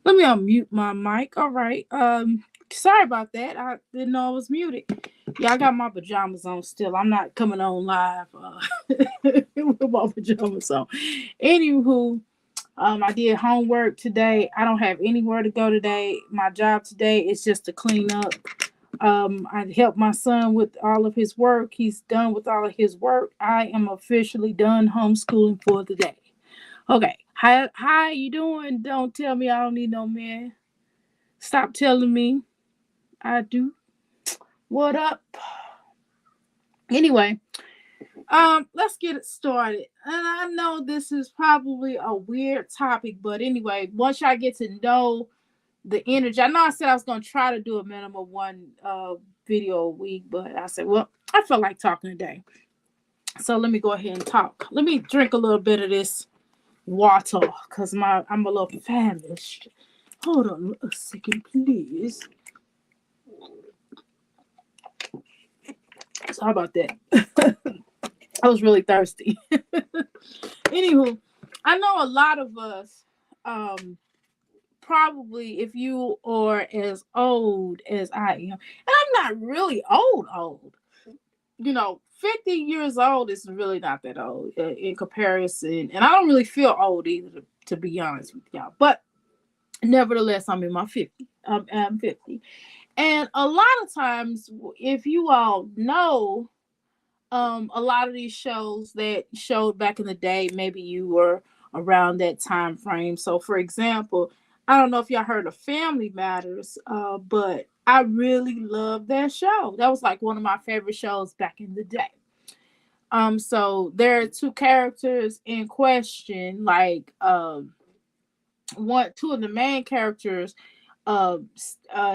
Let me unmute my mic. All right. Sorry about that. I didn't know I was muted. Yeah, I got my pajamas on still. I'm not coming on live with my pajamas on. Anywho, I did homework today. I don't have anywhere to go today. My job today is just to clean up. I helped my son with all of his work. He's done with all of his work. I am officially done homeschooling for the day. Okay. Hi, you doing? Don't tell me I don't need no man. Stop telling me I do. What up? Anyway, let's get it started. And I know this is probably a weird topic, but anyway, once y'all get to know the energy, I know I said I was gonna try to do a minimum of one video a week, but I said, well, I feel like talking today. So let me go ahead and talk. Let me drink a little bit of this water because I'm a little famished. Hold on a second, please. Sorry about that. I was really thirsty. Anywho, I know a lot of us, probably if you are as old as I am, and I'm not really old. 50 years old is really not that old in comparison. And I don't really feel old either, to be honest with y'all. But nevertheless, I'm in my 50s. I'm 50. And a lot of times, if you all know, a lot of these shows that showed back in the day, maybe you were around that time frame. So, for example, I don't know if y'all heard of Family Matters, but I really love that show. That was like one of my favorite shows back in the day. So there are two characters in question, like two of the main characters,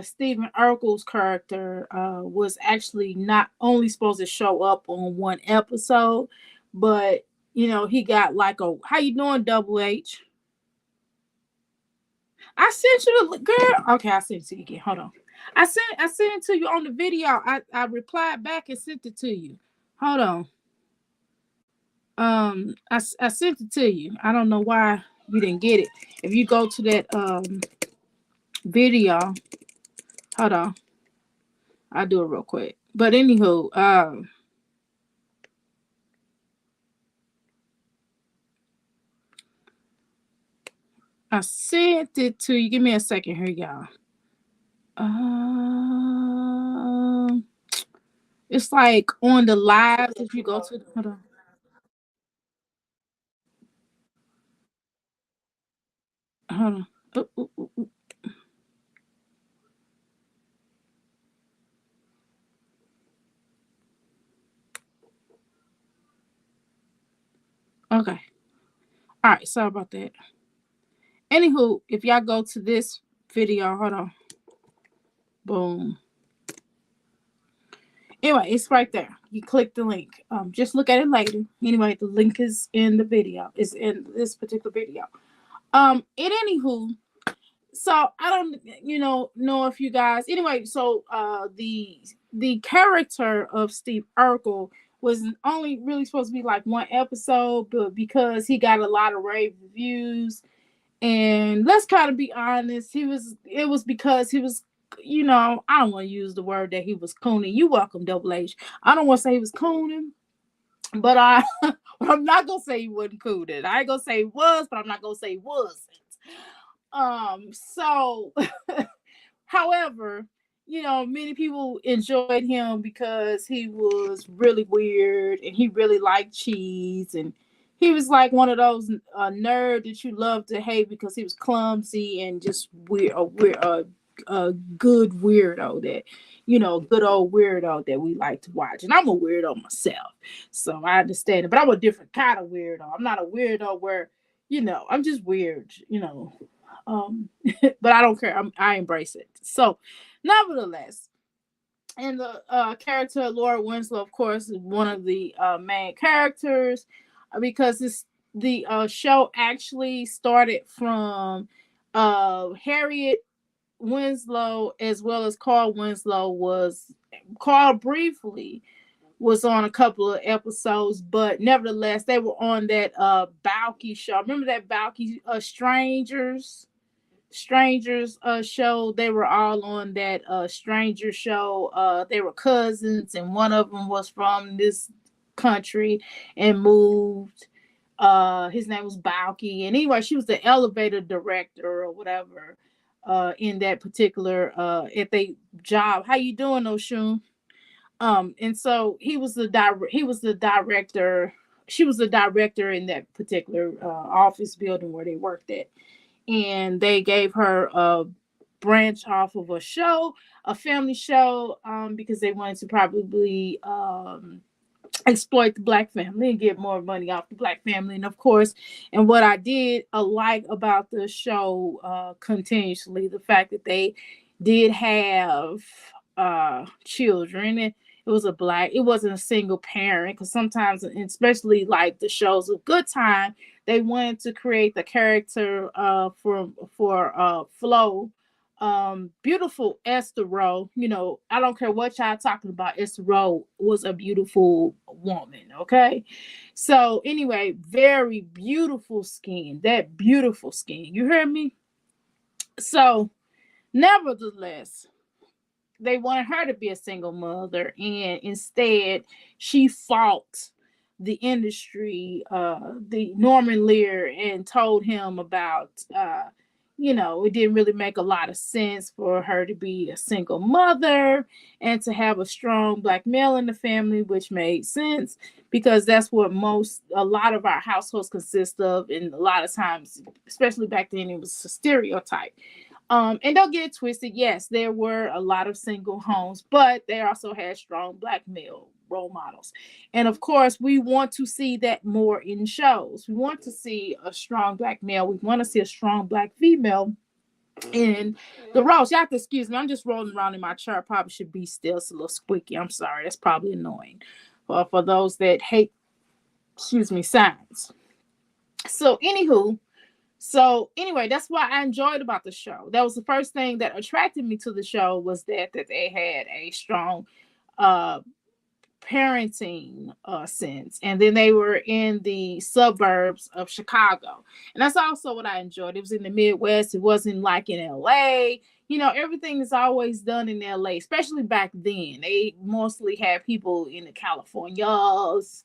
Stephen Urkel's character was actually not only supposed to show up on one episode, but he got like a how you doing, Double H? I sent you the girl. Okay, I sent it to you again. Hold on. I sent it to you on the video. I replied back and sent it to you. Hold on. I sent it to you. I don't know why you didn't get it. If you go to that video, hold on. I'll do it real quick. But anywho, I sent it to you. Give me a second here, y'all. It's like on the lives if you go to hold on. Hold on. Ooh. Okay. All right. Sorry about that. Anywho, if y'all go to this video, hold on. Boom. Anyway, it's right there. You click the link. Just look at it later. Anyway, the link is in the video. It's in this particular video. Anywho, so I don't, know if you guys. Anyway, so the character of Steve Urkel was only really supposed to be like one episode, but because he got a lot of rave reviews, and let's kind of be honest, it was because he was, I don't want to use the word that he was cooning. You welcome, Double H. I don't want to say he was cooning, but I'm not gonna say he wasn't cooning. I ain't gonna say he was, but I'm not gonna say he wasn't. So however, many people enjoyed him because he was really weird and he really liked cheese, and he was like one of those nerd that you love to hate because he was clumsy and just weird, a good weirdo that, good old weirdo that we like to watch. And I'm a weirdo myself, so I understand it, but I'm a different kind of weirdo. I'm not a weirdo where, I'm just weird, but I don't care. I embrace it. So, nevertheless, and the character Laura Winslow, of course, is one of the main characters because the show actually started from Harriet Winslow as well as Carl Winslow. Carl briefly was on a couple of episodes, but nevertheless, they were on that Balky show. Remember that Balky Strangers? Strangers show. They were all on that Stranger show. They were cousins, and one of them was from this country and moved. His name was Balky, and anyway, she was the elevator director or whatever in that particular at they job. How you doing, Oshun? And so he was the director. She was the director in that particular office building where they worked at, and they gave her a branch off of a show, a family show, because they wanted to probably exploit the black family and get more money off the black family. And of course, and what I did like about the show continuously, the fact that they did have children. And it wasn't a single parent, because sometimes, especially like the shows of Good Time, they wanted to create the character for Flo, beautiful Esther Rowe. I don't care what y'all talking about, Esther Rowe was a beautiful woman. Okay, so anyway, very beautiful skin, that beautiful skin, you hear me? So nevertheless, they wanted her to be a single mother, and instead she fought the industry, the Norman Lear, and told him about it didn't really make a lot of sense for her to be a single mother and to have a strong black male in the family, which made sense because that's what a lot of our households consist of. And a lot of times, especially back then, it was a stereotype. And don't get it twisted. Yes, there were a lot of single homes, but they also had strong black male role models. And of course, we want to see that more in shows. We want to see a strong black male. We want to see a strong black female in the roles. You have to excuse me. I'm just rolling around in my chair. I probably should be still. It's a little squeaky. I'm sorry. That's probably annoying for those that hate, sounds. So anyway, that's what I enjoyed about the show. That was the first thing that attracted me to the show, was that they had a strong parenting sense. And then they were in the suburbs of Chicago. And that's also what I enjoyed. It was in the Midwest. It wasn't like in LA. Everything is always done in LA, especially back then. They mostly had people in the Californias.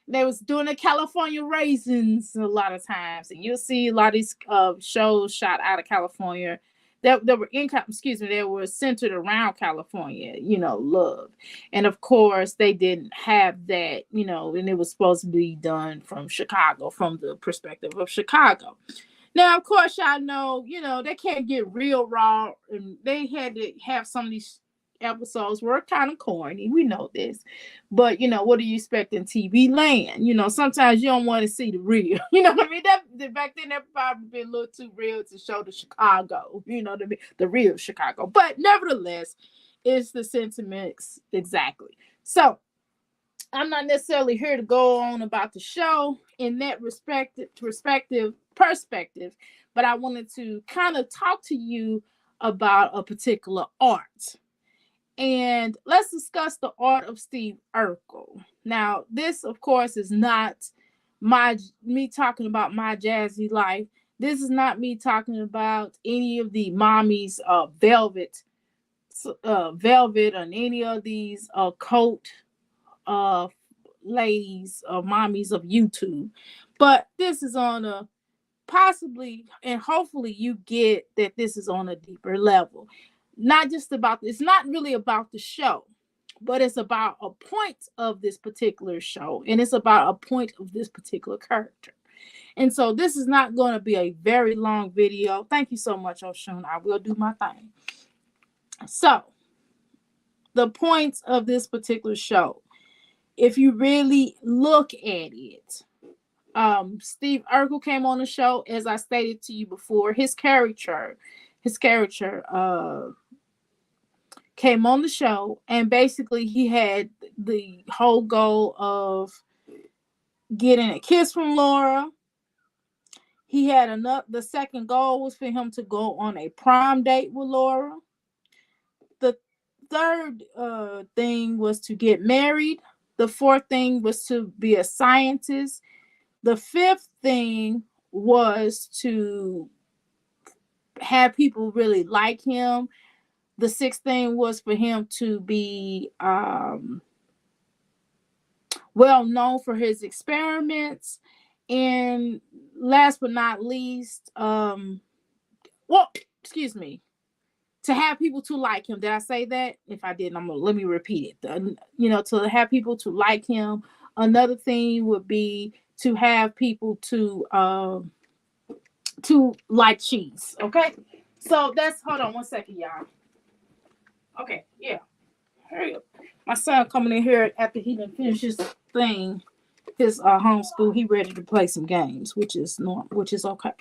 They was doing the California raisins a lot of times, and you'll see a lot of these shows shot out of California that were centered around California, love. And of course, they didn't have that, and it was supposed to be done from Chicago, from the perspective of Chicago. Now, of course, y'all know, they can't get real raw, and they had to have some of these episodes were kind of corny. We know this, but what do you expect in TV land? Sometimes you don't want to see the real. You know what I mean? That back then, that probably been a little too real to show the Chicago. You know what I mean? The real Chicago. But nevertheless, it's the sentiments exactly. So I'm not necessarily here to go on about the show in that perspective, but I wanted to kind of talk to you about a particular art. And let's discuss the art of Steve Urkel. Now, this, of course, is not me talking about my jazzy life. This is not me talking about any of the mommies Velvet and any of these cult ladies or mommies of YouTube. But this is on a possibly, and hopefully you get that this is on a deeper level. It's not really about the show, but it's about a point of this particular show, and it's about a point of this particular character. And so this is not going to be a very long video. Thank you so much, Oshun. I will do my thing. So the points of this particular show, if you really look at it, Steve Urkel came on the show, as I stated to you before. His character came on the show, and basically he had the whole goal of getting a kiss from Laura. He had the second goal was for him to go on a prom date with Laura. The third thing was to get married. The fourth thing was to be a scientist. The fifth thing was to have people really like him. The sixth thing was for him to be well known for his experiments. And last but not least, well, excuse me, to have people to like him. Did I say that? If I didn't, let me repeat it. To have people to like him. Another thing would be to have people to like cheese. Okay, so that's, hold on one second, y'all. Okay, yeah, hurry up. My son coming in here after he done finished his thing, his homeschool. He ready to play some games, which is normal, which is okay.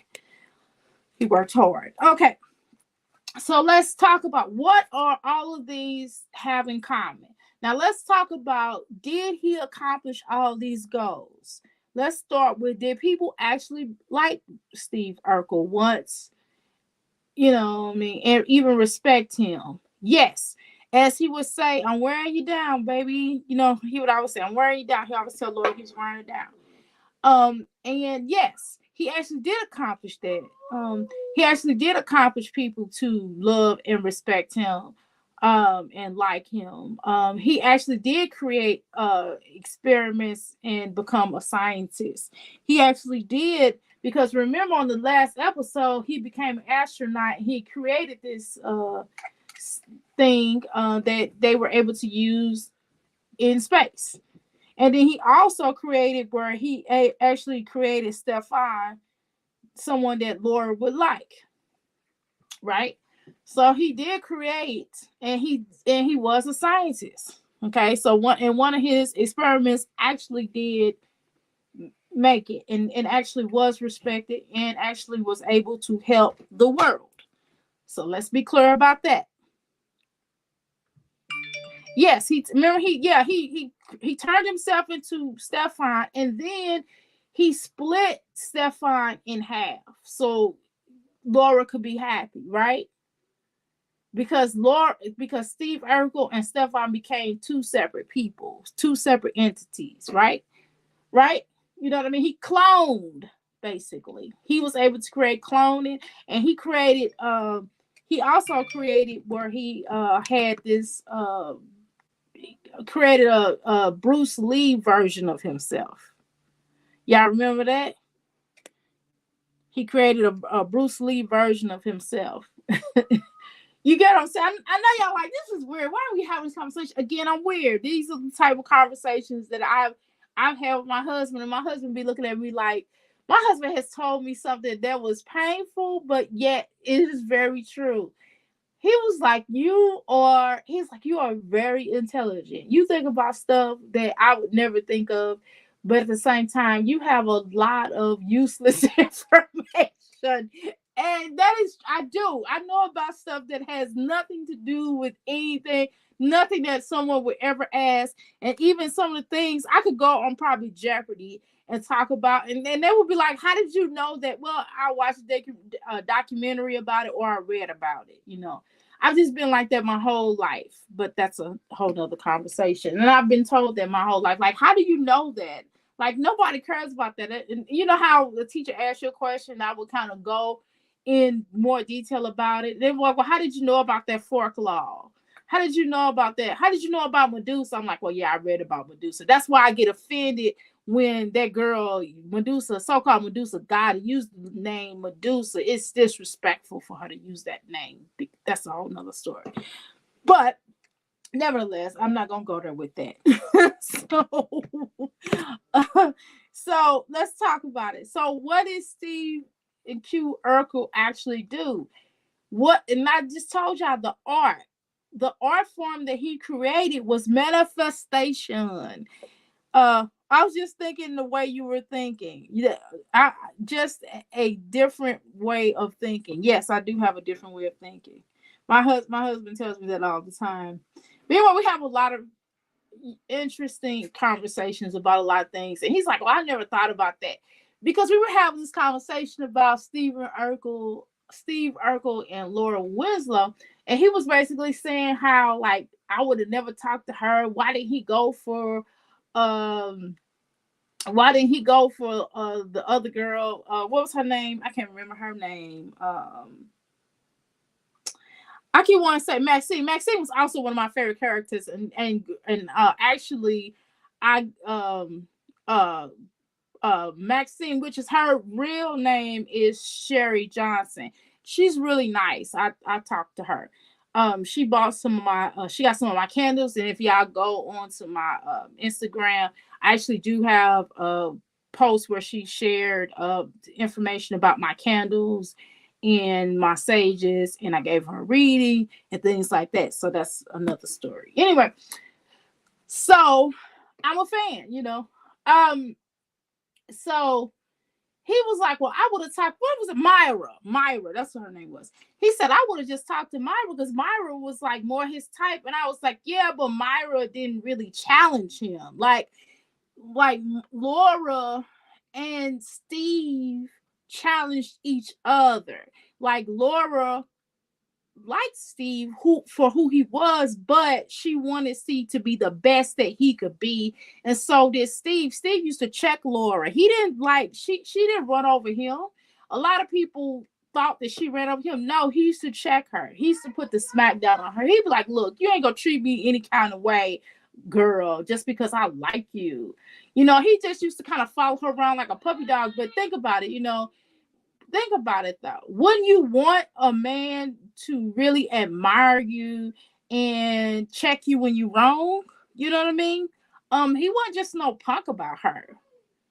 He worked hard. Okay, so let's talk about what are all of these have in common. Now let's talk about, did he accomplish all these goals? Let's start with, did people actually like Steve Urkel once, and even respect him? Yes. As he would say, I'm wearing you down, baby. He would always say, I'm wearing you down. He always tell Lord he was wearing it down. And yes, he actually did accomplish that. He actually did accomplish people to love and respect him, and like him. He actually did create experiments and become a scientist. He actually did, because remember on the last episode, he became an astronaut. He created this thing that they were able to use in space. And then he also created, where he actually created Stefan, someone that Laura would like, right? So he did create, and he was a scientist. Okay, so one of his experiments actually did make it, and actually was respected, and actually was able to help the world. So let's be clear about that. Yes, he turned himself into Stefan, and then he split Stefan in half so Laura could be happy, right? Because Steve Urkel and Stefan became two separate people, two separate entities, right? Right? You know what I mean? He cloned, basically. He was able to create cloning, and he also created where he had this created a Bruce Lee version of himself. Y'all remember that? He created a Bruce Lee version of himself. You get what I'm saying? I know y'all like, this is weird. Why are we having this conversation? Again, I'm weird. These are the type of conversations that I've had with my husband, and my husband be looking at me like, my husband has told me something that was painful, but yet it is very true. He was like, you are very intelligent. You think about stuff that I would never think of, but at the same time, you have a lot of useless information. And that is, I do. I know about stuff that has nothing to do with anything, nothing that someone would ever ask. And even some of the things I could go on probably Jeopardy and talk about, and then they would be like, how did you know that? Well, I watched a documentary about it, or I read about it. I've just been like that my whole life, but that's a whole nother conversation. And I've been told that my whole life. Like, how do you know that? Like, nobody cares about that. And you know how the teacher asks you a question, I would kind of go in more detail about it. They're like, well, how did you know about that fork law? How did you know about that? How did you know about Medusa? I'm like, well, yeah, I read about Medusa. That's why I get offended when that girl, Medusa, so-called Medusa god, used the name Medusa. It's disrespectful for her to use that name. That's a whole nother story. But nevertheless, I'm not gonna go there with that. So let's talk about it. So what did Steve and Q Urkel actually do? And I just told y'all, the art form that he created was manifestation. I was just thinking the way you were thinking. Yeah, just a different way of thinking. Yes, I do have a different way of thinking. My husband tells me that all the time. But anyway, we have a lot of interesting conversations about a lot of things, and he's like, "Well, I never thought about that," because we were having this conversation about Steve Urkel, and Laura Winslow, and he was basically saying how, like, I would have never talked to her. Why didn't he go for um the other girl? What was her name? I can't remember her name. I keep wanting to say Maxine. Maxine was also one of my favorite characters, and actually, I uh Maxine, which is her real name, is Sherry Johnson. She's really nice. I talked to her. She bought some of my she got some of my candles, and if y'all go on to my Instagram, I actually do have a post where she shared information about my candles and my sages, and I gave her a reading and things like that. So that's another story. Anyway, so I'm a fan, you know. So he was like, well, I would have talked, what was it? Myra, that's what her name was. He said, I would have just talked to Myra because Myra was like more his type. And I was like, yeah, but Myra didn't really challenge him. Like Laura and Steve challenged each other. Like Laura liked Steve who he was, but she wanted Steve to be the best that he could be. And so did Steve. Steve used to check Laura. He didn't like she didn't run over him. A lot of people thought that she ran over him. No, he used to check her. He used to put the smack down on her. He'd be like, look, you ain't gonna treat me any kind of way, girl, just because I like you. You know, he just used to kind of follow her around like a puppy dog. But think about it, you know, think about it though. Wouldn't you want a man to really admire you and check you when you're wrong? You know what I mean? He wasn't just no punk about her.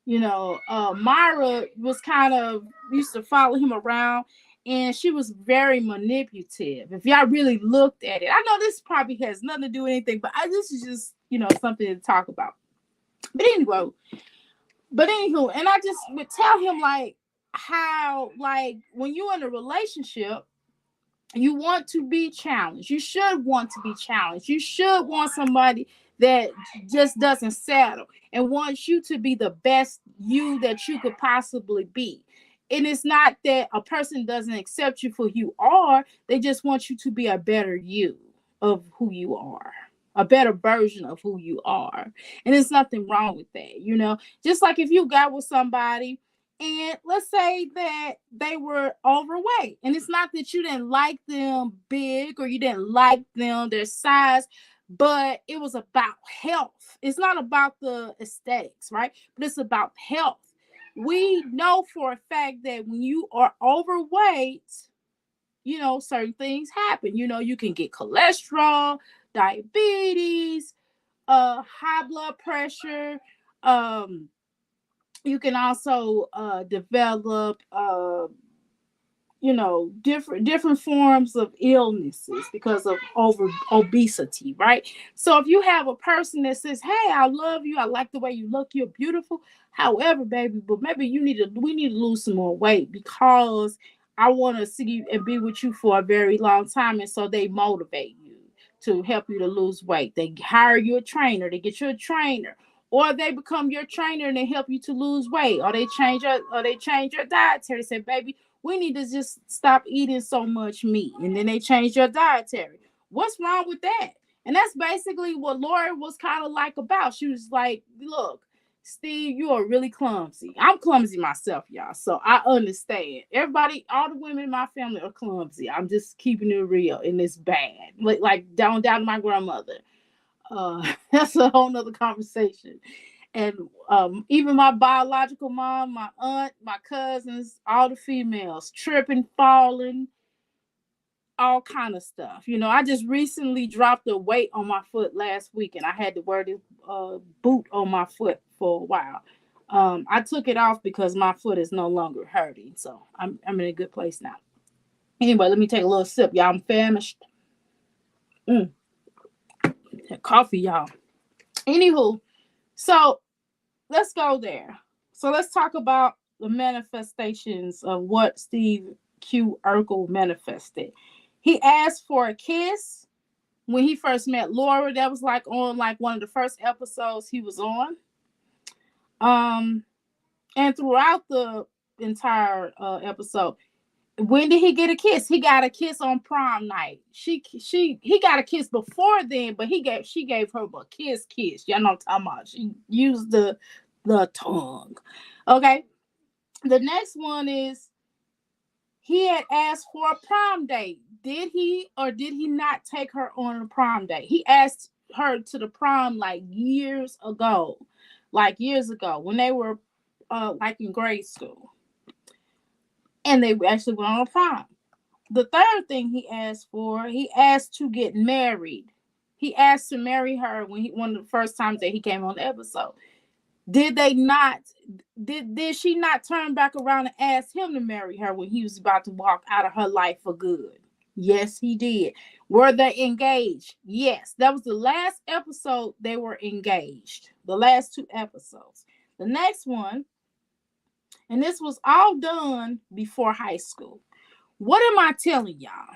You know, Myra was kind of used to follow him around, and she was very manipulative. If y'all really looked at it, I know this probably has nothing to do with anything, but this is just, you know, something to talk about. But anyway, anywho, and I just would tell him like how, like, when you're in a relationship, you want to be challenged. You should want to be challenged. You should want somebody that just doesn't settle and wants you to be the best you that you could possibly be. And it's not that a person doesn't accept you for who you are, they just want you to be a better you of who you are, a better version of who you are. And there's nothing wrong with that, you know. Just like if you got with somebody and let's say that they were overweight, and it's not that you didn't like them big or you didn't like them their size, but it was about health. It's not about the aesthetics, right? But it's about health. We know for a fact that when you are overweight, you know, certain things happen. You know, you can get cholesterol, diabetes, high blood pressure. um you can also develop you know, different forms of illnesses because of over obesity, right? So if you have a person that says, hey, I love you, I like the way you look, you're beautiful, however, baby, but maybe we need to lose some more weight because I want to see you and be with you for a very long time. And so they motivate you to help you to lose weight. They hire you a trainer, they get you a trainer, or they become your trainer and they help you to lose weight, or they change your dietary. Say, baby, we need to just stop eating so much meat. And then they change your dietary. What's wrong with that? And that's basically what Laura was kind of like about. She was like, look, Steve, you are really clumsy. I'm clumsy myself, y'all. So I understand. Everybody, all the women in my family are clumsy. I'm just keeping it real, and it's bad. Like down to my grandmother. That's a whole nother conversation. And even my biological mom, my aunt, my cousins, all the females tripping, falling, all kind of stuff. You know, I just recently dropped a weight on my foot last week, and I had to wear this boot on my foot for a while. I took it off because my foot is no longer hurting, so I'm in a good place now. Anyway, let me take a little sip, y'all. I'm famished. That coffee, y'all. Anywho, so let's go there. So let's talk about the manifestations of what Steve Q. Urkel manifested. He asked for a kiss when he first met Laura. That was like on like one of the first episodes he was on. And throughout the entire episode, when did he get a kiss? He got a kiss on prom night. He got a kiss before then, but she gave her a kiss. Y'all know what I'm talking about. She used the tongue. Okay. The next one is he had asked for a prom date. Did he or did he not take her on a prom date? He asked her to the prom like years ago, when they were like in grade school, and they actually went on a prom. The third thing he asked to get married. He asked to marry her when one of the first times that he came on the episode. Did they not? Did she not turn back around and ask him to marry her when he was about to walk out of her life for good? Yes, he did. Were they engaged? Yes. That was the last episode they were engaged. The last two episodes. The next one, and this was all done before high school. What am I telling y'all?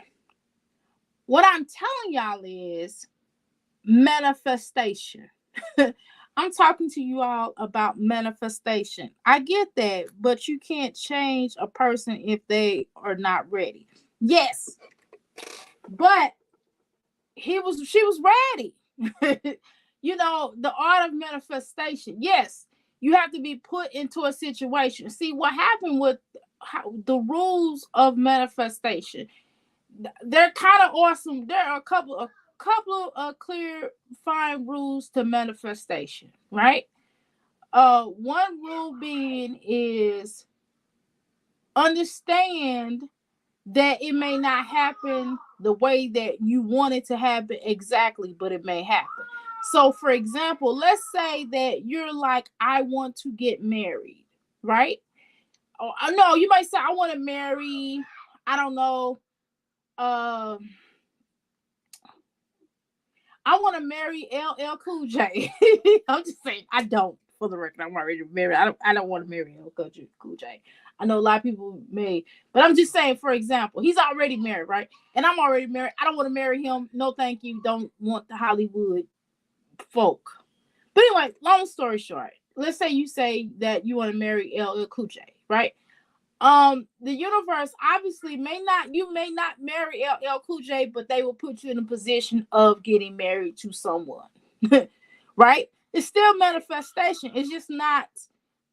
What I'm telling y'all is manifestation. I'm talking to you all about manifestation. I get that, but you can't change a person if they are not ready. Yes, but she was ready. The art of manifestation. Yes, you have to be put into a situation. See what happened with the rules of manifestation. They're kind of awesome. There are a couple of clear, fine rules to manifestation, right? One rule being is understand that it may not happen the way that you want it to happen exactly, but it may happen. So, for example, let's say that you're like, I want to get married, right? Oh, no, you might say, I want to marry, I don't know, I want to marry LL Cool J. I'm just saying, I don't. For the record, I'm already married. I don't want to marry LL Cool J. I know a lot of people may, but I'm just saying, for example, he's already married, right? And I'm already married. I don't want to marry him. No, thank you. Don't want the Hollywood folk. But anyway, long story short, let's say you say that you want to marry LL Cool J, right? The universe obviously you may not marry LL Cool J, but they will put you in a position of getting married to someone. Right? It's still manifestation. It's just not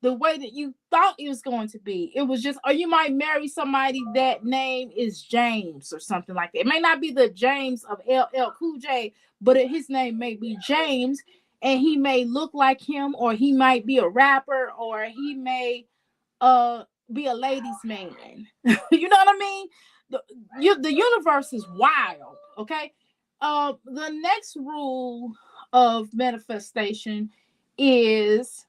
the way that you thought it was going to be. It was just, or you might marry somebody that name is James or something like that. It may not be the James of LL Cool J, but his name may be James, and he may look like him, or he might be a rapper, or he may be a ladies' man. You know what I mean? The universe is wild. Okay. The next rule of manifestation is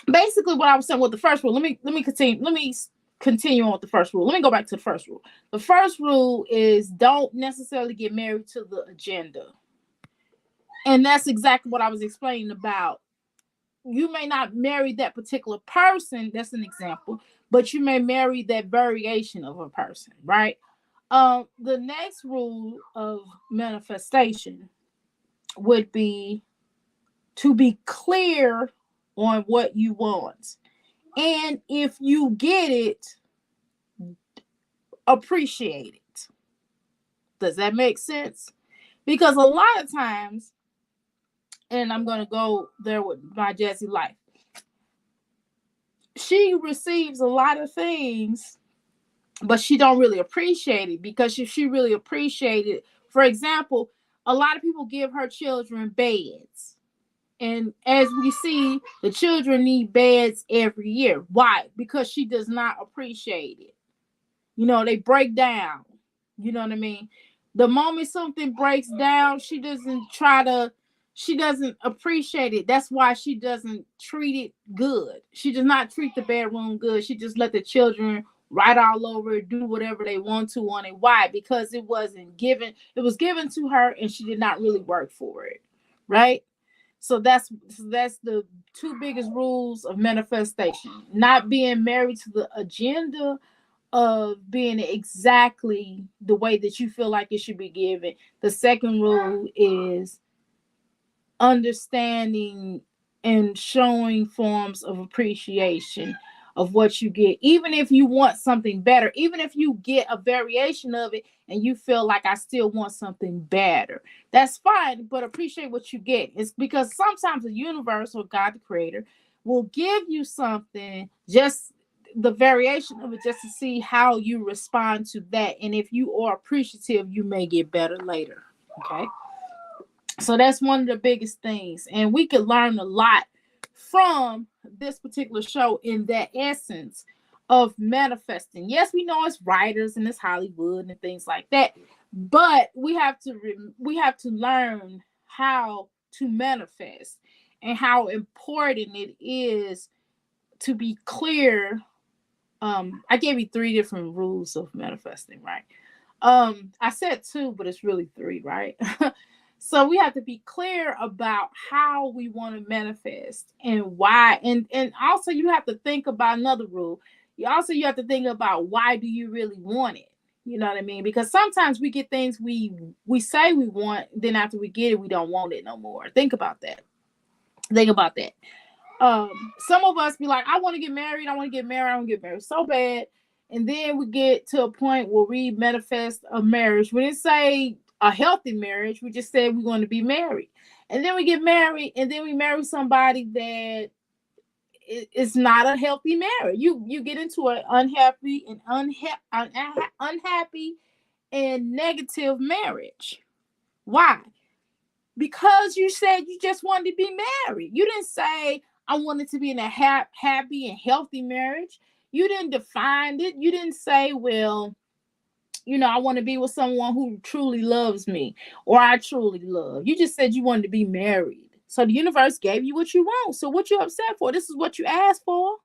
basically what I was saying with the first rule. Let me continue. Let me continue on with the first rule. Let me go back to the first rule. The first rule is don't necessarily get married to the agenda. And that's exactly what I was explaining about. You may not marry that particular person. That's an example, but you may marry that variation of a person, right? The next rule of manifestation would be to be clear on what you want. And if you get it, appreciate it. Does that make sense? Because a lot of times, and I'm going to go there with my Jessie life, she receives a lot of things, but she don't really appreciate it, because if she really appreciated it, for example, a lot of people give her children beds. And as we see, the children need beds every year. Why? Because she does not appreciate it. They break down. You know what I mean? The moment something breaks down, she doesn't appreciate it. That's why she doesn't treat it good. She does not treat the bedroom good. She just let the children write all over it, do whatever they want to on it. Why? Because it wasn't given. It was given to her, and she did not really work for it. Right? So that's the two biggest rules of manifestation. Not being married to the agenda of being exactly the way that you feel like it should be given. The second rule is understanding and showing forms of appreciation of what you get, even if you want something better, even if you get a variation of it and you feel like I still want something better, that's fine, but appreciate what you get. It's because sometimes the universe or God the creator will give you something just the variation of it just to see how you respond to that. And if you are appreciative, you may get better later. Okay. So that's one of the biggest things. And we could learn a lot from this particular show in that essence of manifesting. Yes, we know it's writers and it's Hollywood and things like that, but we have to learn how to manifest and how important it is to be clear. I gave you 3 different rules of manifesting, right? I said 2, but it's really 3, right? So we have to be clear about how we want to manifest and why. And also you have to think about another rule. You have to think about why do you really want it? You know what I mean? Because sometimes we get things we say we want, then after we get it, we don't want it no more. Think about that. Think about that. Some of us be like, I want to get married, I want to get married so bad. And then we get to a point where we manifest a marriage. We didn't say a healthy marriage, we just said we're going to be married. And then we get married, and then we marry somebody that is not a healthy marriage. You get into an unhappy and negative marriage. Why? Because you said you just wanted to be married. You didn't say I wanted to be in a happy and healthy marriage. You didn't define it. You didn't say, well, I want to be with someone who truly loves me or I truly love. You just said you wanted to be married. So the universe gave you what you want. So what you upset for? This is what you asked for.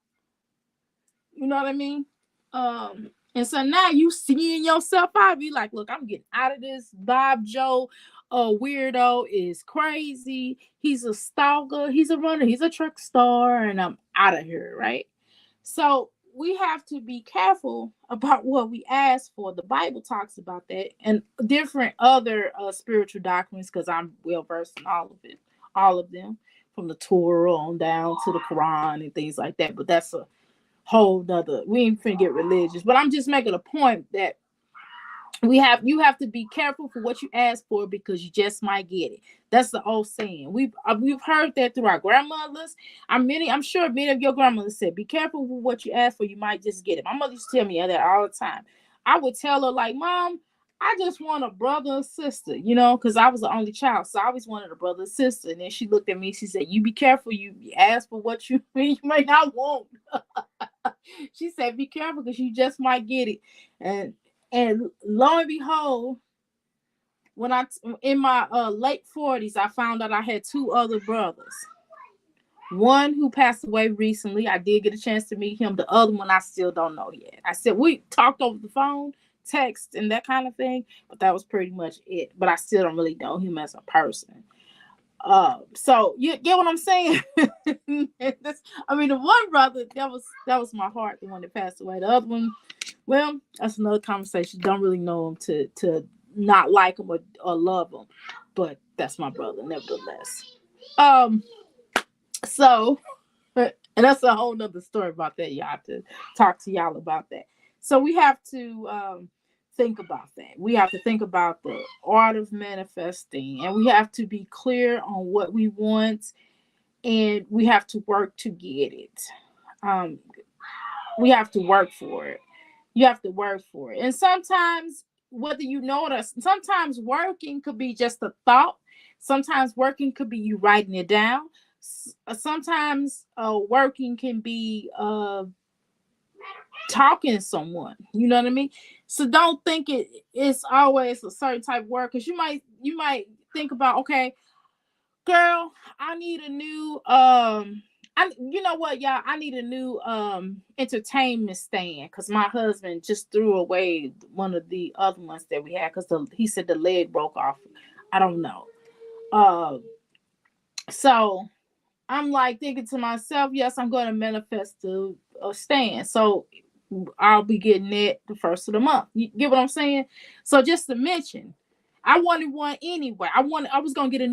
You know what I mean? And so now you seeing yourself out. Be like, look, I'm getting out of this. Bob Joe, weirdo, is crazy. He's a stalker. He's a runner. He's a truck star, and I'm out of here, right? So we have to be careful about what we ask for. The Bible talks about that, and different other spiritual doctrines, because I'm well versed in all of them, from the Torah on down to the Quran and things like that. But that's a whole nother. We ain't finna get religious, but I'm just making a point that you have to be careful for what you ask for, because you just might get it. That's the old saying. We've heard that through our grandmothers. I'm sure many of your grandmothers said, be careful with what you ask for, you might just get it. My mother used to tell me that all the time. I would tell her, like, Mom, I just want a brother or sister, because I was the only child. So I always wanted a brother or sister. And then she looked at me, she said, you be careful, you ask for what you may not want. She said, be careful, because you just might get it. And lo and behold, when in my late 40s, I found out I had 2 other brothers. One who passed away recently. I did get a chance to meet him. The other one I still don't know yet. I said we talked over the phone, text, and that kind of thing, but that was pretty much it. But I still don't really know him as a person. So you get what I'm saying? The one brother, that was my heart, the one that passed away. The other one, well, that's another conversation. Don't really know him to not like him or love him, but that's my brother nevertheless. So, and that's a whole nother story about that. Y'all have to talk to y'all about that. So we have to think about that. We have to think about the art of manifesting, and we have to be clear on what we want, and we have to work to get it. We have to work for it. You have to work for it. And sometimes, whether you notice, sometimes working could be just a thought. Sometimes working could be you writing it down. Sometimes working can be talking to someone. You know what I mean? So don't think it's always a certain type of work, because you might think about, okay, girl, I need a new you know what, y'all? I need a new entertainment stand, because my husband just threw away one of the other ones that we had, because he said the leg broke off. I don't know. So I'm like thinking to myself, yes, I'm going to manifest a stand. So I'll be getting it the first of the month. You get what I'm saying? So just to mention, I wanted one anyway. We were going to get a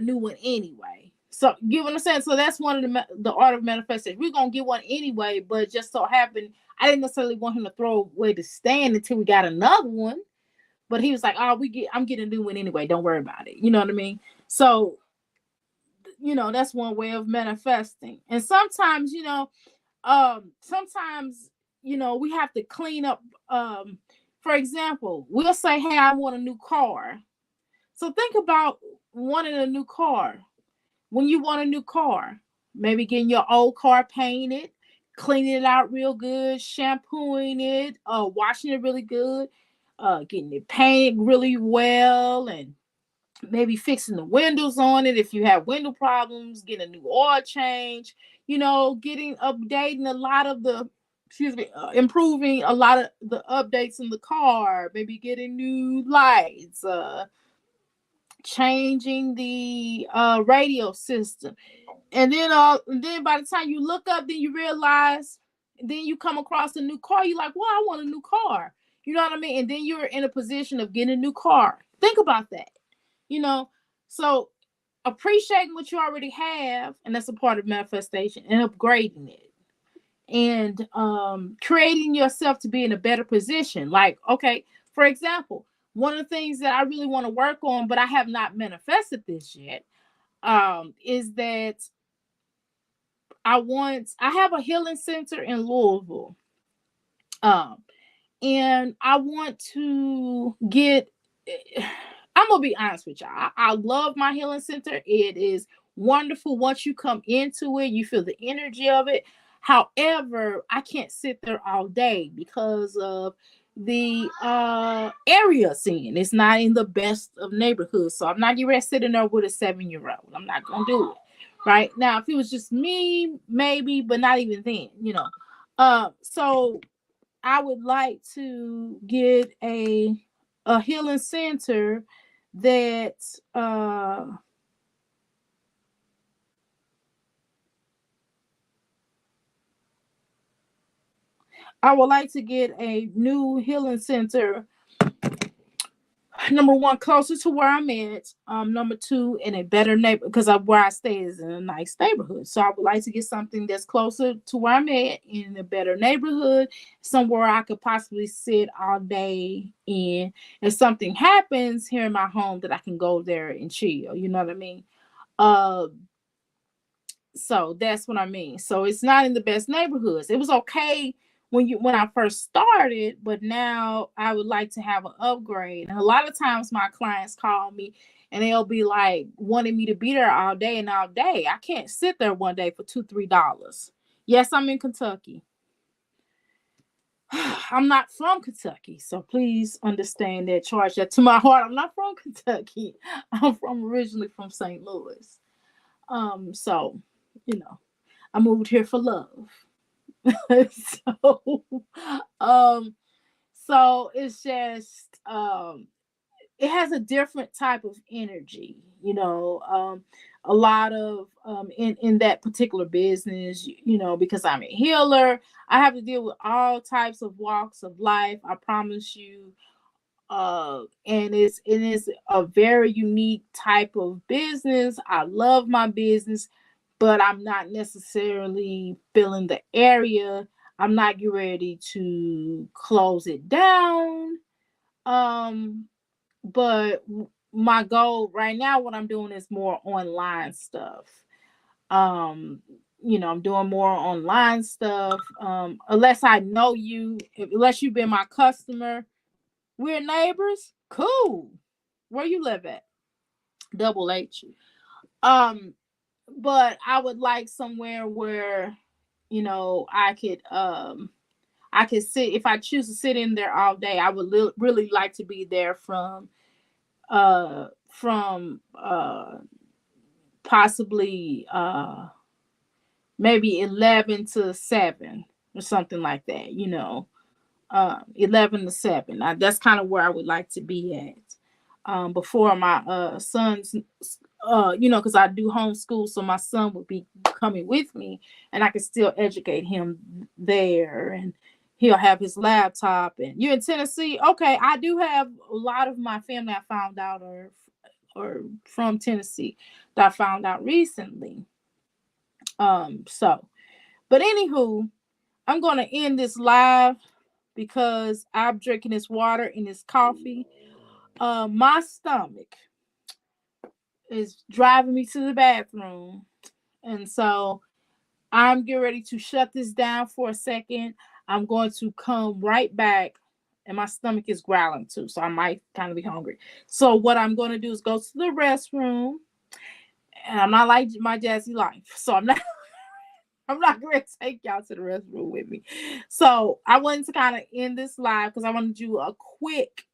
new one anyway. So get what I'm saying? So that's one of the art of manifestation. We're going to get one anyway, but just so happened, I didn't necessarily want him to throw away the stand until we got another one. But he was like, I'm getting a new one anyway. Don't worry about it. You know what I mean? So, that's one way of manifesting. And sometimes, sometimes, we have to clean up. For example, we'll say, hey, I want a new car. So think about wanting a new car. When you want a new car, maybe getting your old car painted, cleaning it out real good, shampooing it, washing it really good, getting it painted really well, and maybe fixing the windows on it if you have window problems, getting a new oil change, getting updating a lot of the, excuse me, improving a lot of the updates in the car, maybe getting new lights, changing the radio system. And then by the time you look up, then you realize, then you come across a new car, you're like, well, I want a new car. You know what I mean? And then you're in a position of getting a new car. Think about that. you know so appreciating what you already have, and that's a part of manifestation, and upgrading it, and creating yourself to be in a better position. Like, okay, for example, one of the things that I really want to work on, but I have not manifested this yet, is that I have a healing center in Louisville, um and I want to get. I'm gonna be honest with y'all. I love my healing center. It is wonderful. Once you come into it, you feel the energy of it. However, I can't sit there all day because of the area it's in. It's not in the best of neighborhoods. So I'm not getting ready to sit in there with a 7-year-old. I'm not gonna do it. Right now, if it was just me, maybe, but not even then. So I would like to get a healing center that I would like to get a new healing center. Number one, closer to where I'm at. Number two, in a better neighborhood, because where I stay is in a nice neighborhood. So I would like to get something that's closer to where I'm at, in a better neighborhood, somewhere I could possibly sit all day in. If something happens here in my home, that I can go there and chill. You know what I mean? Uh, so that's what I mean. So it's not in the best neighborhoods. It was okay when I first started, but now I would like to have an upgrade. And a lot of times my clients call me and they'll be like wanting me to be there all day and all day. I can't sit there one day for $2-3. Yes, I'm in Kentucky. I'm not from Kentucky, so please understand that, charge that to my heart. I'm not from Kentucky. I'm originally from St. Louis. So, you know, I moved here for love. so, um, so it's just, it has a different type of energy, a lot of, in that particular business, because I'm a healer, I have to deal with all types of walks of life. I promise you. And it is a very unique type of business. I love my business, but I'm not necessarily feeling the area. I'm not getting ready to close it down. Um, but my goal right now, what I'm doing is more online stuff. Um, I'm doing more online stuff. Unless I know you, unless you've been my customer, we're neighbors. Cool. Where you live at? Double H. Um, but I would like somewhere where, I could sit. If I choose to sit in there all day, I would really like to be there from possibly maybe 11 to 7 or something like that. 11 to 7. That's kind of where I would like to be at. Before my son's, because I do homeschool, so my son would be coming with me, and I could still educate him there, and he'll have his laptop. And you're in Tennessee, okay? I do have a lot of my family I found out or from Tennessee that I found out recently. So, but anywho, I'm gonna end this live because I'm drinking this water and this coffee. My stomach is driving me to the bathroom, and so I'm getting ready to shut this down for a second. I'm going to come right back, and my stomach is growling too, so I might kind of be hungry. So what I'm going to do is go to the restroom, and I'm not like my Jazzy Life, so I'm not. I'm not going to take y'all to the restroom with me. So I wanted to kind of end this live because I want to do a quick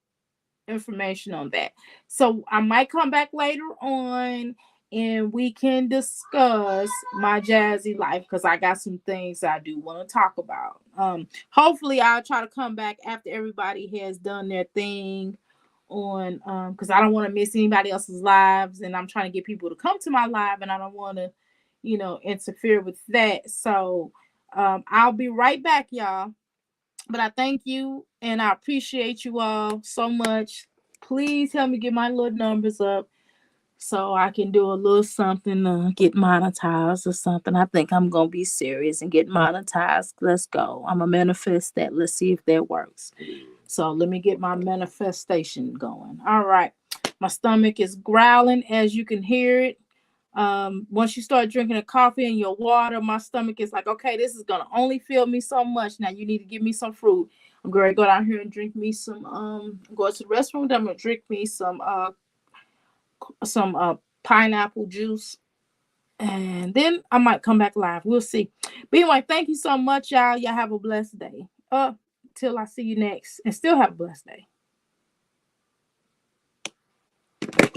information on that. So I might come back later on and we can discuss my Jazzy Life because I got some things I do want to talk about. Hopefully I'll try to come back after everybody has done their thing on because I don't want to miss anybody else's lives, and I'm trying to get people to come to my live, and I don't want to, interfere with that. So I'll be right back, y'all. But I thank you and I appreciate you all so much. Please help me get my little numbers up so I can do a little something to get monetized or something. I think I'm going to be serious and get monetized. Let's go. I'm going to manifest that. Let's see if that works. So let me get my manifestation going. All right. My stomach is growling, as you can hear it. Once you start drinking a coffee and your water, my stomach is like, okay, this is gonna only fill me so much. Now you need to give me some fruit. I'm going to go down here and drink me some go to the restroom. Then I'm gonna drink me some pineapple juice, and then I might come back live. We'll see. But anyway, thank you so much, y'all. Y'all have a blessed day. Till I see you next, and still have a blessed day.